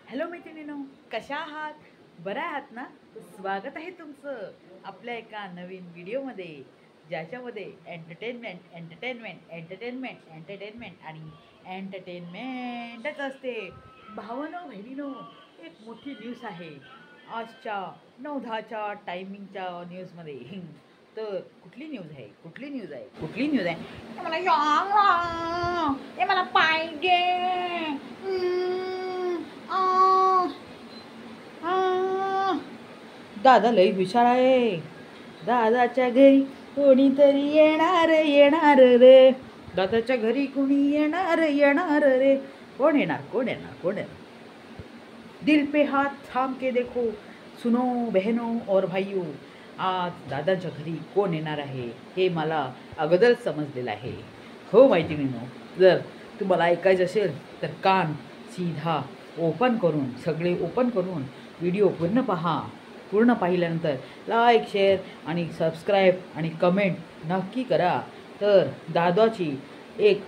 Hello मैत्रिणींनो, कशा आहात? बरं आहात ना? तर स्वागत आहे तुमचं आपल्या एका नवीन व्हिडिओमध्ये, ज्याच्यामध्ये एंटरटेनमेंट आणि एंटरटेनमेंटच असते. भावांनो बहिणींनो, एक मोठी न्यूज आहे आजच्या 9:10च्या टायमिंगच्या न्यूजमध्ये. तर कुठली न्यूज आहे? ते मला सांग ना. ते मला पाहिजे. दादा लई हुशार आहे. दादाच्या घरी कोणीतरी येणार रे. दादाच्या घरी कोणी येणार रे. कोण येणार? दिल पे हात थाम के देखो, सुनो बहनों और भाइयों, आज दादाच्या घरी कोण येणार आहे हे मला अगोदरच समजलेलं आहे. हो मैत्रिणींनो, जर तुम्हाला ऐकायचं असेल तर कान सीधा सगळे ओपन करून व्हिडिओ पूर्ण पाहिल्यानंतर लाईक, शेअर आणि सबस्क्राईब आणि कमेंट नक्की करा. तर दादाची एक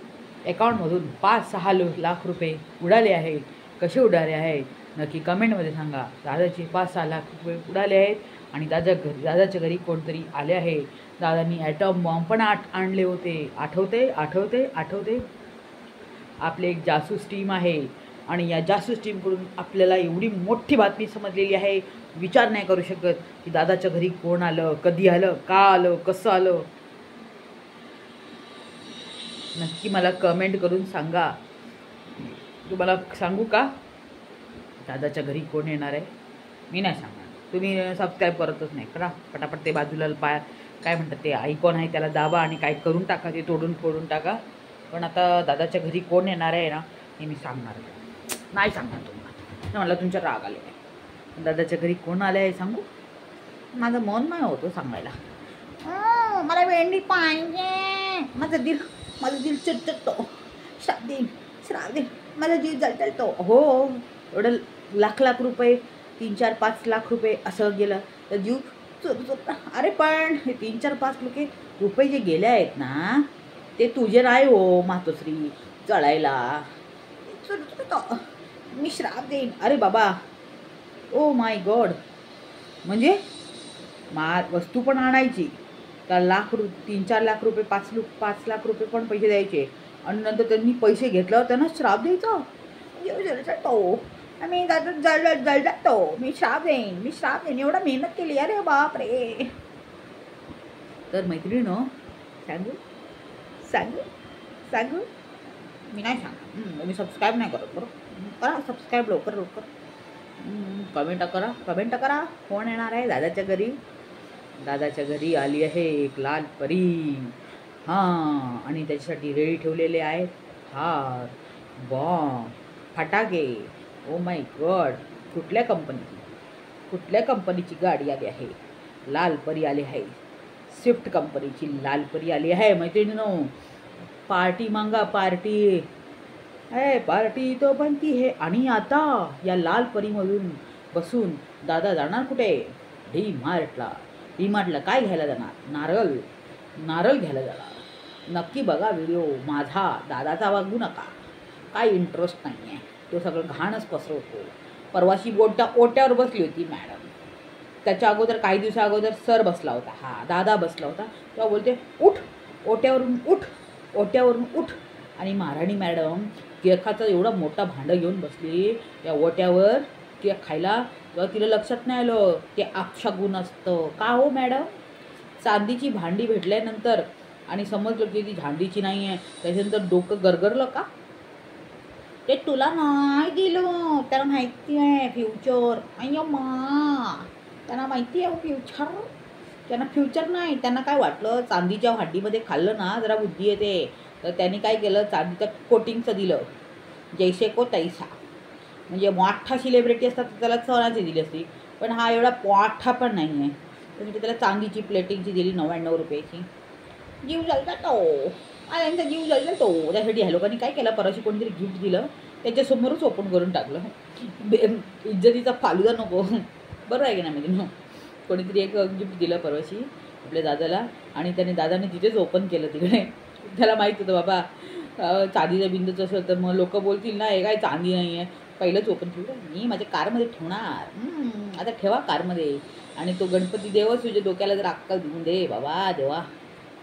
अकाउंटमधून 5-6 लाख रुपये उडाले आहेत. कसे उडाले आहेत नक्की कमेंटमध्ये सांगा. दादाचे 5-6 लाख रुपये उडाले आहेत आणि दादाच्या घरी कोणतरी आले आहे. दादांनी ॲटम बॉम्ब पण आणले होते. आठवते? आपले एक जासूस टीम आहे आणि या जासूस टीमकडून आपल्याला एवढी मोठी बातमी समजलेली आहे, विचार नाही करू शकत की दादाच्या घरी कोण आलं, कधी आलं, का आलं, कसं आलं. नक्की मला कमेंट करून सांगा. तुम्हाला सांगू का दादाच्या घरी कोण येणार आहे? मी नाही सांगणार. तुम्ही सबस्क्राईब करतच नाही. करा पटापट ते बाजूला काय म्हणतात ते आयकॉन आहे त्याला दाबा आणि काय करून टाका, ते तोडून फोडून टाका. पण आता दादाच्या घरी कोण येणार आहे ना हे मी नाही सांगणार तुम्हाला. मला तुमच्या राग आले आहे. दादाच्या घरी कोण आले आहे सांगू? माझं मन नाही होतं सांगायला. मला भेंडी पाहिजे. माझं दिल चिडचिडतो. श्राप दे माझा जीव जळजळतो. हो, एवढं लाख रुपये, 3-4-5 लाख रुपये असं गेलं तर जीव चुरचुर. अरे पण हे 3-4-5 रुपये जे गेले आहेत ना ते तुझे नाही हो मातोश्री चढायला. मी श्राप देईन. अरे बाबा, ओ माय गॉड. म्हणजे वस्तू पण आणायची तर 3-4 लाख रुपये, 5 लाख रुपये पण पैसे द्यायचे आणि नंतर त्यांनी पैसे घेतल्यावर त्यांना श्राप द्यायचा. मी जळजळतो. मी श्राप देईन. एवढा मेहनत केली. अरे बाप रे. तर मैत्रिणीनो, सांगू मी नाही सांगणार. मी सबस्क्राईब नाही करत. बरोबर करा सबस्क्राईब लवकर. कमेंट करा. कोण येणार आहे दादाच्या घरी? दादाच्या घरी आली आहे एक लाल परी. आणि त्याच्यासाठी रेडी ठेवलेले आहेत हार, बॉम्ब, फटाके. Oh my God. कुठल्या कंपनीची गाडी आली आहे? लाल परी आली आहे. स्विफ्ट कंपनीची लाल परी आली आहे. मैत्रिणींनो, पार्टी मांगा. पार्टी तो बनती है. आणि आता या लाल परीमधून बसून दादा जाणार कुठे? डी मार्टला काय घ्यायला जाणार? नारळ घ्यायला जाणार. नक्की बघा व्हिडिओ माझा. दादाचा वागू नका. काय इंटरेस्ट नाही आहे. तो सगळं घाणच पसरवतो. परवाशी ओट्यावर बसली होती मॅडम. त्याच्या अगोदर काही दिवसा अगोदर सर बसला होता. दादा बसला होता. तेव्हा बोलते उठ, ओट्यावरून उठ. आणि महाराणी मॅडम केकाचा एवढा मोठा भांडं घेऊन बसली त्या ओट्यावर केक खायला. तेव्हा तिला लक्षात नाही आलं ते अपशगुन असतं. का हो मॅडम? चांदीची भांडी भेटल्यानंतर आणि समजलं की ती चांदीची नाही आहे, त्याच्यानंतर डोकं गरगरलं का? ते तुला नाही दिलं. त्याला माहिती आहे फ्युचर. अय्यो मा, त्यांना माहिती आहे फ्युचर. त्यांना फ्युचर नाही. त्यांना काय वाटलं चांदीच्या भांडीमध्ये खाल्लं ना जरा बुद्धी येते. तर त्यांनी काय केलं, चांदीचं कोटिंगचं दिलं. जैसे को तैसा. म्हणजे मोठा सेलिब्रिटी असतात तर त्याला सोन्याची दिली असती, पण हा एवढा मोठा पण नाही आहे. म्हणजे त्याला चांदीची प्लेटिंगची दिली 99 रुपयाची. जीव जळजळतो. त्यांचा जीव जळजळतो. त्यासाठी ह्या लोकांनी काय केलं, परवाशी कोणीतरी गिफ्ट दिलं त्याच्यासमोरच ओपन करून टाकलं. इज्जतीचा फालुदा नको. बरं आहे की नाही? म्हणजे कोणीतरी एक गिफ्ट दिलं परवाशी आपल्या दादाला आणि दादाने तिथेच ओपन केलं तिकडे. त्याला माहीत होतं बाबा चांदीच्या बिंदूचं असेल तर मग लोक बोलतील ना हे काय चांदी नाही आहे. पहिलंच ओपन ठेवू मी माझ्या कारमध्ये ठेवणार. आता ठेवा कारमध्ये. आणि तो गणपती देवच तुझ्या डोक्याला जर अक्कल देऊन दे बाबा देवा.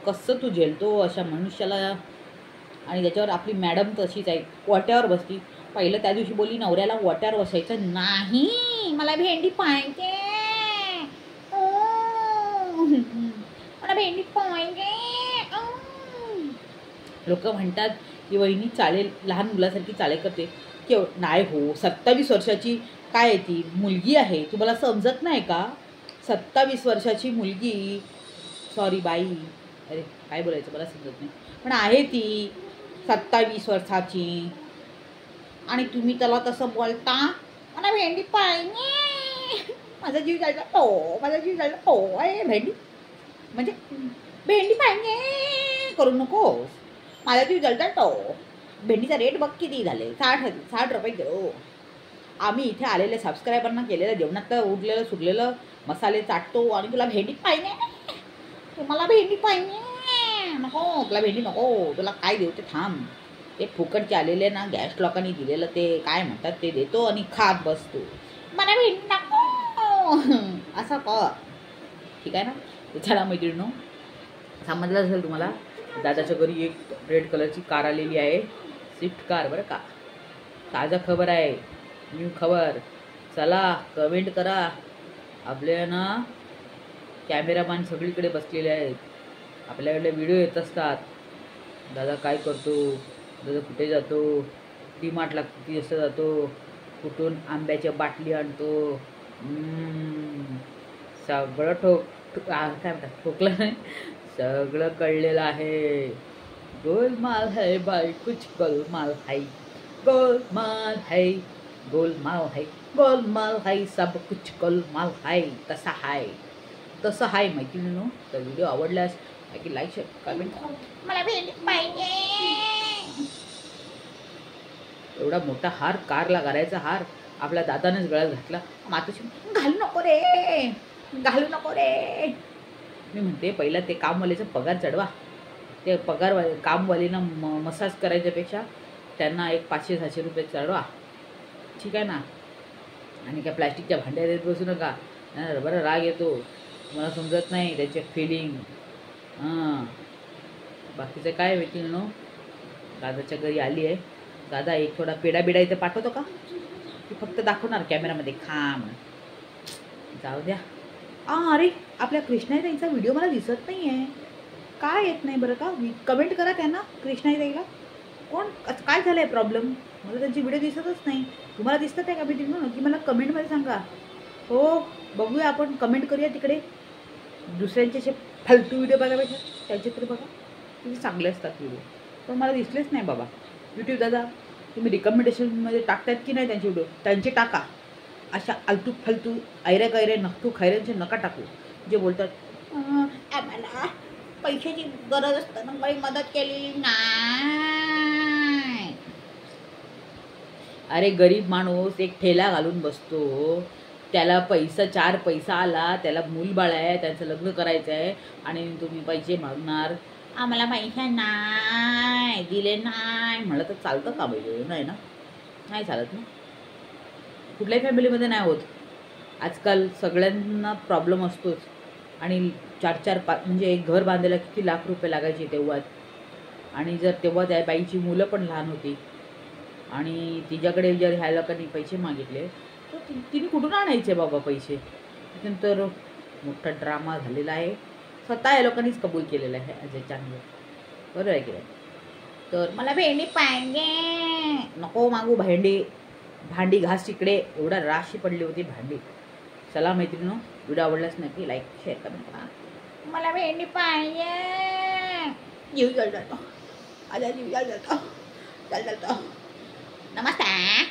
कसं तू झेलतो अशा मनुष्याला. आणि त्याच्यावर आपली मॅडम तशीच आहे, वाट्यावर बसती. पहिलं त्या दिवशी बोलली नवऱ्याला वाट्यावर बसायचं नाही, मला भेंडी पाहिजे, मला भेंडी पाहिजे. लोक म्हणतात की वहिनी चालेल, लहान मुलासारखी चाळे करते. नाही हो, 27 वर्षाची काय आहे ती मुलगी आहे, तुम्हाला समजत नाही का? 27 वर्षाची मुलगी, सॉरी बाई, अरे काय बोलायचं मला समजत नाही, पण आहे ती 27 वर्षाची. आणि तुम्ही त्याला तसं बोलता, मला भेंडी पाहिजे, माझा जीव जायला तो, माझा जीव जायला तो आहे भेंडी, म्हणजे भेंडी पाहिजे करू नकोस, माझा जीव जळता तो. भेंडीचा रेट बघ किती झाले, 60 रुपये किलो. आम्ही इथे आलेले सबस्क्रायबरना केलेलं जेवणात उरलेलं सुरलेलं मसाले चाटतो आणि तुला भेंडी पाहिजे, मला भेंडी पाहिजे. नको तुला भेंडी नको, तुला काय देऊ ते थांब. ते फुकटचे आलेले ना गॅस लोकांनी दिलेलं ते काय म्हणतात ते देतो आणि खात बसतो, मला भेंडी नको असं कर. ठीक आहे ना. चला मैत्रिणींनो, समजलं असेल तुम्हाला. दादाच्या घरी एक रेड कलरची कार आलेली आहे, स्विफ्ट कार बरं का. ताजा खबर आहे, न्यू खबर. चला कमेंट करा. आपल्या ना कॅमेरामॅन सगळीकडे बसलेले आहेत, आपल्याकडे व्हिडिओ येत असतात. दादा काय करतो, दादा कुठे जातो, डीमार्टला किती वाजता जातो, कुठून आंब्याच्या बाटली आणतो, सगळं काय म्हणतात ठोकलं नाही, सगळं कळलेलं आहे. गोलमाल है भाई, कुछ गोलमाल है, गोलमाल है, गोलमाल है, गोलमाल है, सब कुछ गोलमाल है. तसा आहे, तसं आहे मैत्रिणींनो. तर व्हिडिओ आवडल्यास की लाईक शेअर कमेंट करा. मला भेंडी पाहिजे. एवढा मोठा हार, कारला करायचा हार आपल्या दादानेच गळ्यात घातला. मातोशी घालू नको रे, घालू नको रे. मी म्हणते पहिला ते कामवाल्याचा पगार चढवा. ते पगार कामवालीना मसाज करायच्यापेक्षा त्यांना एक 500-600 रुपये चढवा. ठीक आहे ना. आणि काय प्लॅस्टिकच्या भांड्या देत बसू नका, बरं राग येतो. मला समजत नाही त्याचे फिलिंग. बाकीचं काय माहिती नो. दादाच्या घरी आली आहे. दादा एक थोडा पेढा बिडा इथे पाठवतो का, की फक्त दाखवणार कॅमेरामध्ये खा म्हणून. जाऊ द्या. अरे आपल्या कृष्णाईताईचा व्हिडिओ मला दिसत नाही आहे, काय येत नाही बरं का. कमेंट करा त्यांना, कृष्णाईताईला कोण काय झालं आहे प्रॉब्लेम. मला त्यांची व्हिडिओ दिसतच नाही. तुम्हाला दिसतात आहे का भेटी म्हणून की मला कमेंटमध्ये सांगा. हो बघूया आपण, कमेंट करूया तिकडे. दुसऱ्यांचे असे फालतू व्हिडिओ बघायपेक्षा त्यांचे तरी बघा, किती चांगले असतात व्हिडिओ. पण मला दिसलेच नाही बाबा. यूट्यूब दादा तुम्ही रिकमेंडेशनमध्ये टाकतायत की नाही त्यांचे व्हिडिओ, त्यांचे टाका. अशा आलतू फालतू ऐऱ्या गैरे नखटू खैऱ्यांचे नका टाकू. जे बोलतात आम्हाला पैशाची गरज असताना काही मदत केलेली नाही. अरे गरीब माणूस एक ठेला घालून बसतो, त्याला 4 पैसा आला, त्याला मूलबाळ आहे, त्यांचं लग्न करायचं आहे आणि तुम्ही पैसे मागणार. आम्हाला पैसा नाही दिले नाही म्हणलं तर चालतं का बाई? नाही ना, नाही चालत ना. कुठल्याही फॅमिलीमध्ये नाही होत. आजकाल सगळ्यांना प्रॉब्लेम असतोच. आणि 4-5 म्हणजे एक घर बांधायला किती लाख रुपये लागायचे तेव्हा. आणि जर तेव्हा त्या बाईची मुलं पण लहान होती आणि तिच्याकडे जर ह्या लोकांनी पैसे मागितले तर तिने कुठून आणायचे बाबा पैसे. त्यानंतर मोठा ड्रामा झालेला आहे. स्वतः या लोकांनीच कबूल केलेलं आहे अजय चांगलं. बरोबर आहे की नाही. तर मला भेंडी पाहिजे, नको मागू भेंडी. भांडी घास तिकडे, एवढा राशी पडली होती भांडी. चला मैत्रिणींनो, व्हिडिओ आवडलाच नक्की लाईक शेअर कमेंट करा. मला भेंडी पाहिजे. जीव जळ जातो, माझा जीव जळ जातो, जळ जातो. नमस्कार,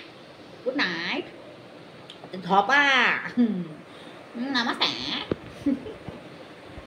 गुड नाईट, झोपा. नमस्कार.